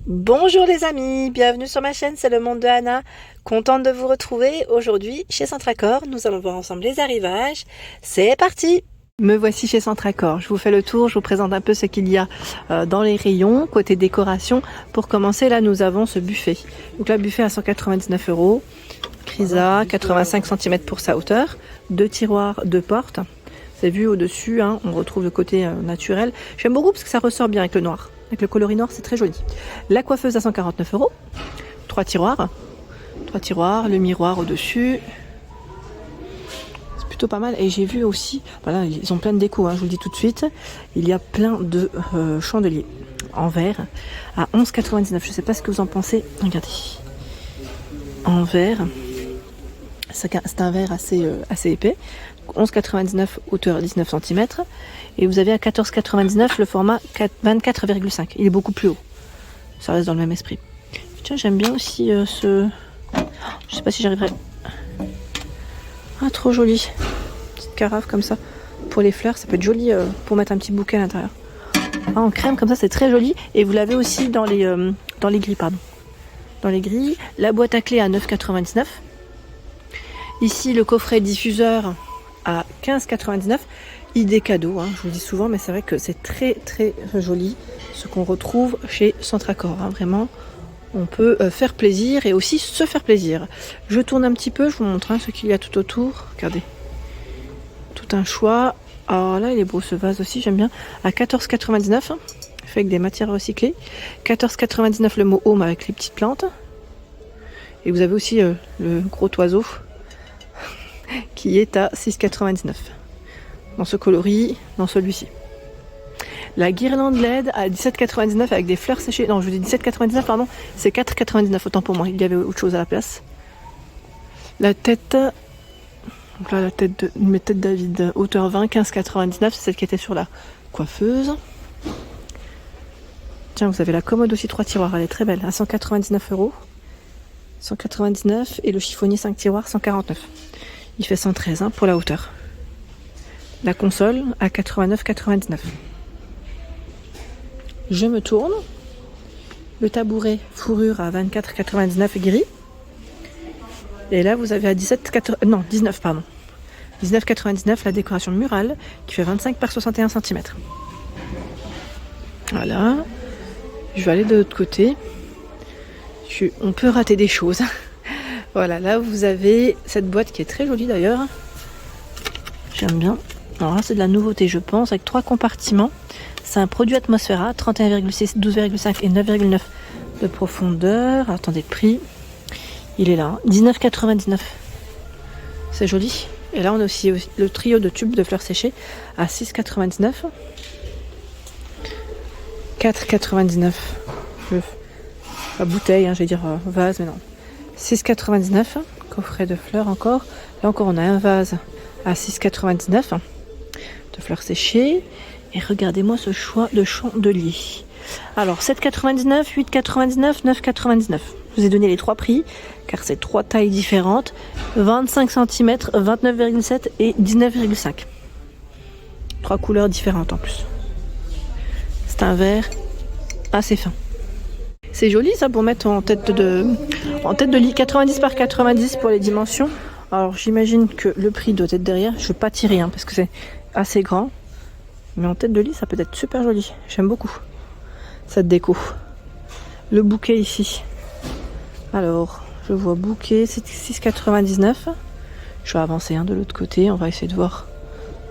Bonjour les amis, bienvenue sur ma chaîne, c'est le monde de Anna. Contente de vous retrouver aujourd'hui chez Centracor. Nous allons voir ensemble les arrivages. C'est parti! Me voici chez Centracor. Je vous fais le tour, je vous présente un peu ce qu'il y a dans les rayons, côté décoration. Pour commencer, là nous avons ce buffet. Donc là, buffet à 199 €. Crisa, 85 cm pour sa hauteur. 2 tiroirs, 2 portes. Vous avez vu au-dessus, hein, on retrouve le côté naturel. J'aime beaucoup parce que ça ressort bien avec le noir. Avec le coloris noir, c'est très joli. La coiffeuse à 149 €. 3 tiroirs. 3 tiroirs, le miroir au-dessus. C'est plutôt pas mal. Et j'ai vu aussi, voilà, ils ont plein de déco, hein, je vous le dis tout de suite. Il y a plein de chandeliers en verre à 11,99 €. Je ne sais pas ce que vous en pensez. Regardez. En verre. C'est un verre assez épais. 11,99 €, hauteur 19 cm. Et vous avez à 14,99 € le format 24,5. Il est beaucoup plus haut. Ça reste dans le même esprit. Tiens, j'aime bien aussi ce... Je sais pas si j'arriverai... Ah, trop joli. Petite carafe comme ça. Pour les fleurs, ça peut être joli pour mettre un petit bouquet à l'intérieur. Ah, en crème comme ça, c'est très joli. Et vous l'avez aussi dans les grilles, pardon. Dans les grilles. La boîte à clés à 9,99 €. Ici, le coffret diffuseur à 15,99 €. Idée cadeau, hein, je vous le dis souvent, mais c'est vrai que c'est très très joli ce qu'on retrouve chez Centracor. Hein, vraiment, on peut faire plaisir et aussi se faire plaisir. Je tourne un petit peu, je vous montre ce qu'il y a tout autour. Regardez, tout un choix. Alors là, il est beau ce vase aussi, j'aime bien. À 14,99 €, fait avec des matières recyclées. 14,99 € le mot home avec les petites plantes. Et vous avez aussi le gros oiseau qui est à 6,99 €. Dans ce coloris, dans celui-ci. La guirlande LED à 17,99 € avec des fleurs séchées. Non, je vous dis 17,99 €, pardon. C'est 4,99 € autant pour moi. Il y avait autre chose à la place. La tête. Donc là, la tête de tête David, hauteur 20, 15,99 €. C'est celle qui était sur la coiffeuse. Tiens, vous avez la commode aussi, 3 tiroirs. Elle est très belle. À 199 €. 199 € et le chiffonnier 5 tiroirs, 149 €. Il fait 113 hein, pour la hauteur. La console à 89,99 €. Je me tourne. Le tabouret fourrure à 24,99 € gris. Et là, vous avez à 19 pardon. 19,99 € la décoration murale qui fait 25 par 61 cm. Voilà. Je vais aller de l'autre côté. On peut rater des choses. Voilà, là vous avez cette boîte qui est très jolie d'ailleurs. J'aime bien. Alors là, c'est de la nouveauté, je pense, avec 3 compartiments. C'est un produit Atmosphera, 31,6, 12,5 et 9,9 de profondeur. Attendez, prix. Il est là, 19,99 €. C'est joli. Et là, on a aussi le trio de tubes de fleurs séchées à 6,99 €. 4,99 €. La bouteille, hein, j'allais dire vase, mais non. 6,99 €. Coffret de fleurs encore. Là encore, on a un vase à 6,99 € de fleurs séchées. Et regardez-moi ce choix de chandelier. Alors 7,99 €, 8,99 €, 9,99 €. Je vous ai donné les 3 prix car c'est 3 tailles différentes. 25 cm, 29,7 et 19,5. 3 couleurs différentes en plus. C'est un vert assez fin. C'est joli ça pour mettre en tête de lit. 90 par 90 pour les dimensions. Alors j'imagine que le prix doit être derrière. Je ne vais pas tirer hein, parce que c'est assez grand. Mais en tête de lit, ça peut être super joli. J'aime beaucoup cette déco. Le bouquet ici. Alors, je vois bouquet, c'est 6,99 €. Je vais avancer de l'autre côté. On va essayer de voir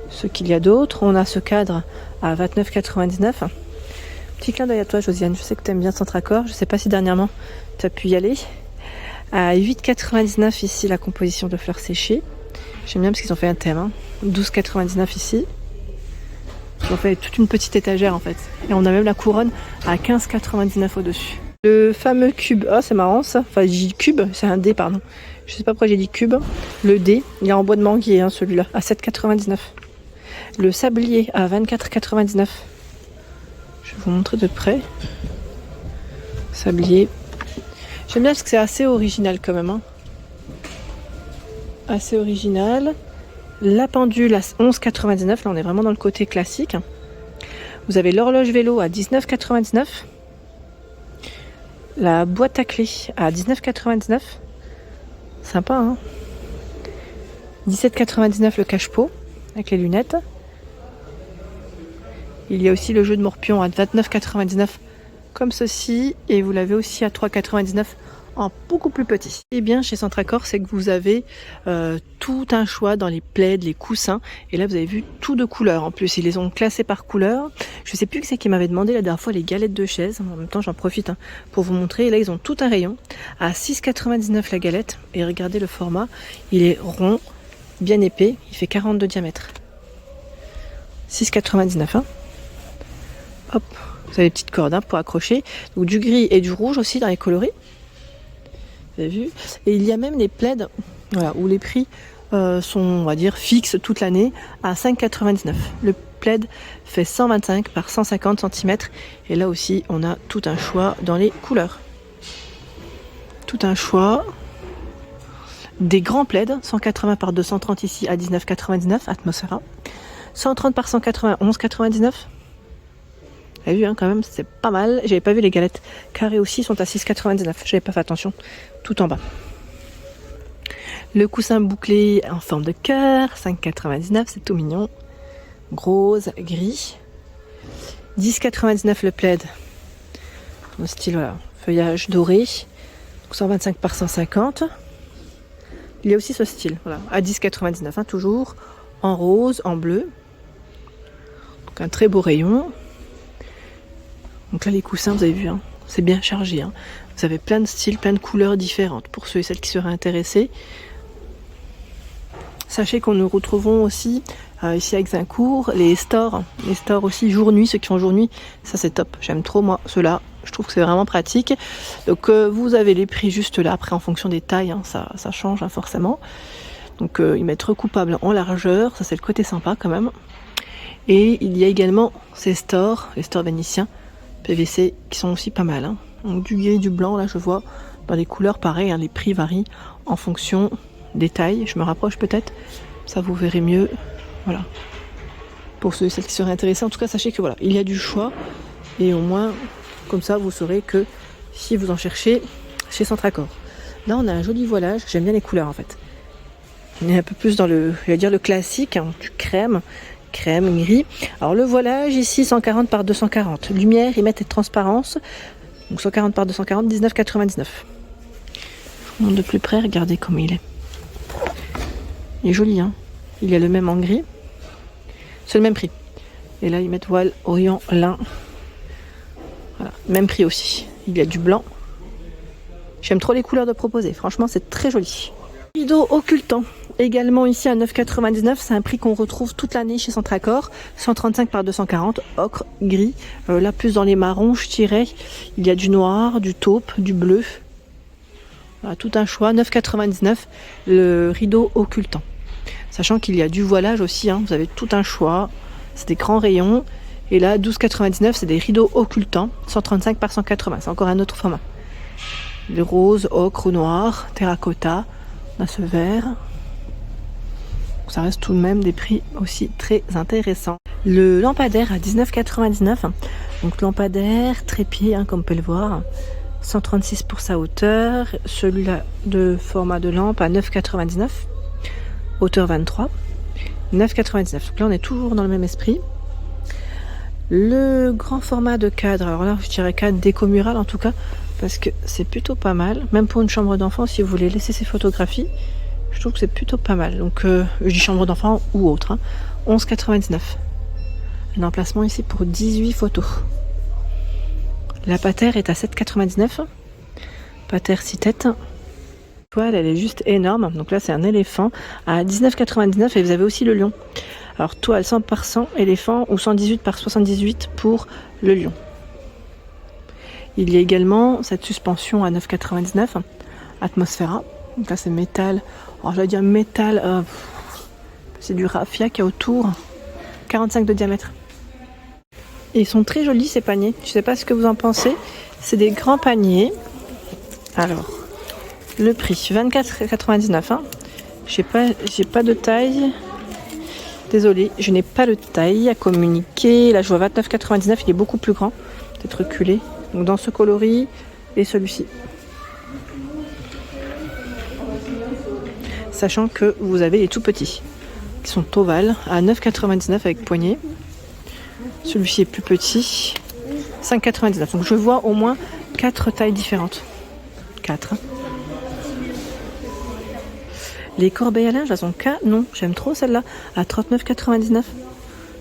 ce qu'il y a d'autre. On a ce cadre à 29,99 €. Petit clin d'œil à toi, Josiane. Je sais que tu aimes bien Centracor. Je ne sais pas si dernièrement tu as pu y aller. À 8,99 € ici, la composition de fleurs séchées. J'aime bien parce qu'ils ont fait un thème. 12,99 € ici. Ils ont fait toute une petite étagère en fait. Et on a même la couronne à 15,99 € au-dessus. Le fameux cube. Ah, c'est marrant ça. Enfin, j'ai dit cube, c'est un dé, pardon. Je sais pas pourquoi j'ai dit cube. Le dé, il est en bois de manguier celui-là, à 7,99 €. Le sablier à 24,99 €. Je vais vous montrer de près. Sablier. J'aime bien parce que c'est assez original quand même. Assez original. La pendule à 11,99 €. Là, on est vraiment dans le côté classique. Vous avez l'horloge vélo à 19,99 €. la boîte à clés à 19,99 €. Sympa, hein. 17,99 € le cache-pot avec les lunettes. Il y a aussi le jeu de morpion à 29,99 € comme ceci. Et vous l'avez aussi à 3,99 € en beaucoup plus petit. Et bien chez Centracor, c'est que vous avez tout un choix dans les plaids, les coussins. Et là, vous avez vu tout de couleurs. En plus, ils les ont classés par couleur. Je sais plus qui c'est qui m'avait demandé la dernière fois les galettes de chaise. En même temps, j'en profite pour vous montrer. Et là, ils ont tout un rayon à 6,99 € la galette. Et regardez le format. Il est rond, bien épais. Il fait 40 de diamètre. 6,99 €. Hop, vous avez des petites cordes pour accrocher. Donc du gris et du rouge aussi dans les coloris. Vous avez vu? Et il y a même les plaids, voilà, où les prix sont, on va dire, fixes toute l'année à 5,99 €. Le plaid fait 125 par 150 cm. Et là aussi, on a tout un choix dans les couleurs. Tout un choix. Des grands plaids, 180 par 230 ici à 19,99 €, Atmosphera. 130 par 180, 11,99 €. Vous avez vu, quand même, c'est pas mal. J'avais pas vu les galettes carrées aussi, sont à 6,99 €. J'avais pas fait attention. Tout en bas. Le coussin bouclé en forme de cœur, 5,99 €, c'est tout mignon. Rose, gris. 10,99 € le plaid. Dans le style, voilà, feuillage doré. 125 par 150. Il y a aussi ce style, voilà, à 10,99 €, toujours en rose, en bleu. Donc un très beau rayon. Donc là, les coussins, vous avez vu, c'est bien chargé. Vous avez plein de styles, plein de couleurs différentes pour ceux et celles qui seraient intéressés. Sachez qu'on nous retrouvons aussi ici à Exincourt, les stores aussi jour-nuit, ceux qui font jour-nuit, ça c'est top. J'aime trop moi ceux-là, je trouve que c'est vraiment pratique. Donc vous avez les prix juste là, après en fonction des tailles, ça change forcément. Donc ils mettent recoupable en largeur, ça c'est le côté sympa quand même. Et il y a également ces stores, les stores vénitiens, PVC, qui sont aussi pas mal. Donc du gris, du blanc, là je vois dans les couleurs pareil, les prix varient en fonction des tailles. Je me rapproche peut-être, ça vous verrez mieux. Voilà. Pour ceux et celles qui seraient intéressés, en tout cas sachez que voilà, il y a du choix. Et au moins, comme ça vous saurez que si vous en cherchez chez Centracor. Là on a un joli voilage, j'aime bien les couleurs en fait. On est un peu plus dans le, je vais dire le classique, du crème, gris. Alors le voilage ici 140 par 240. Lumière, ils mettent et transparence. Donc 140 par 240, 19,99 €. Je vous montre de plus près, regardez comme il est. Il est joli, Il y a le même en gris. C'est le même prix. Et là ils mettent voile Orient lin. Voilà, même prix aussi. Il y a du blanc. J'aime trop les couleurs de proposer. Franchement, c'est très joli. Rideau occultant. Également ici à 9,99 €, c'est un prix qu'on retrouve toute l'année chez Centracor. 135 par 240, ocre, gris. Là plus dans les marrons, je dirais. Il y a du noir, du taupe, du bleu. Voilà, tout un choix. 9,99 € le rideau occultant. Sachant qu'il y a du voilage aussi, vous avez tout un choix. C'est des grands rayons. Et là 12,99 €, c'est des rideaux occultants. 135 par 180, c'est encore un autre format. Le rose, ocre ou noir, terracotta. On a ce vert. Ça reste tout de même des prix aussi très intéressants. Le lampadaire à 19,99 €. Donc lampadaire, trépied, comme on peut le voir. 136 pour sa hauteur. Celui-là de format de lampe à 9,99 €. Hauteur 23. 9,99 €. Donc là on est toujours dans le même esprit. Le grand format de cadre. Alors là je dirais cadre déco mural en tout cas. Parce que c'est plutôt pas mal. Même pour une chambre d'enfant, si vous voulez laisser ces photographies. Je trouve que c'est plutôt pas mal. Donc je dis chambre d'enfant ou autre. 11,99 €. Un emplacement ici pour 18 photos. La patère est à 7,99 €. Patère 6 têtes. La toile, elle est juste énorme. Donc là, c'est un éléphant à 19,99 € et vous avez aussi le lion. Alors toile 100 par 100 éléphant ou 118 par 78 pour le lion. Il y a également cette suspension à 9,99 €. Atmosphera. Donc là, c'est métal. Alors je vais dire métal. C'est du raffia qui est autour. 45 de diamètre. Et ils sont très jolis ces paniers. Je ne sais pas ce que vous en pensez. C'est des grands paniers. Alors, le prix 24,99 €. J'ai pas de taille. Désolée, je n'ai pas de taille à communiquer. Là, je vois 29,99 €. Il est beaucoup plus grand. Peut-être reculé. Donc dans ce coloris, et celui-ci. Sachant que vous avez les tout petits qui sont ovales à 9,99 avec poignée. Celui-ci est plus petit, 5,99. Donc je vois au moins 4 tailles différentes. 4. Les corbeilles à linge, elles sont canon. J'aime trop celle-là à 39,99.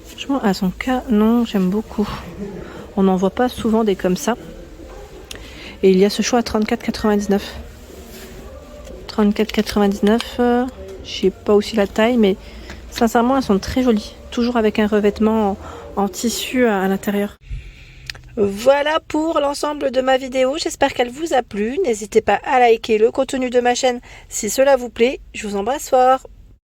Franchement, elles sont canon. J'aime beaucoup. On n'en voit pas souvent des comme ça. Et il y a ce choix à 34,99. 34,99. Je sais pas aussi la taille, mais sincèrement, elles sont très jolies. Toujours avec un revêtement en tissu à l'intérieur. Voilà pour l'ensemble de ma vidéo. J'espère qu'elle vous a plu. N'hésitez pas à liker le contenu de ma chaîne si cela vous plaît. Je vous embrasse fort.